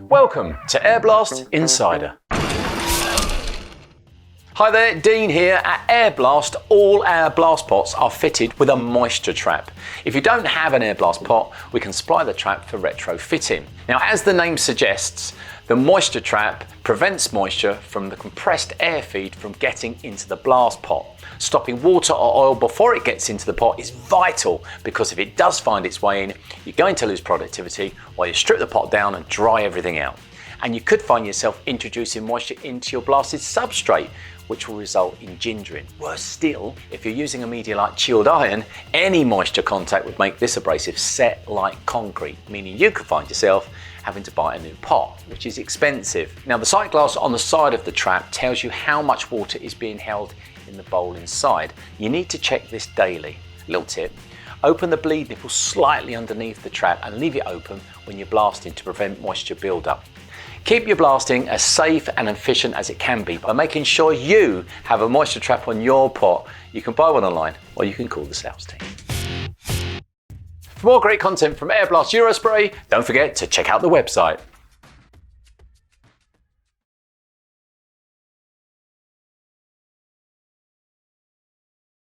Welcome to Airblast Insider. Hi there, Dean here. At Airblast, all our blast pots are fitted with a moisture trap. If you don't have an Airblast pot, we can supply the trap for retrofitting. Now, as the name suggests, the moisture trap prevents moisture from the compressed air feed from getting into the blast pot. Stopping water or oil before it gets into the pot is vital, because if it does find its way in, you're going to lose productivity while you strip the pot down and dry everything out. And you could find yourself introducing moisture into your blasted substrate, which will result in gingering. Worse still, if you're using a media like chilled iron, any moisture contact would make this abrasive set like concrete, meaning you could find yourself having to buy a new pot, which is expensive. Now, the sight glass on the side of the trap tells you how much water is being held in the bowl inside. You need to check this daily. Little tip: open the bleed nipple slightly underneath the trap and leave it open when you're blasting to prevent moisture buildup. Keep your blasting as safe and efficient as it can be by making sure you have a moisture trap on your pot. You can buy one online, or you can call the sales team. For more great content from Airblast Eurospray, don't forget to check out the website.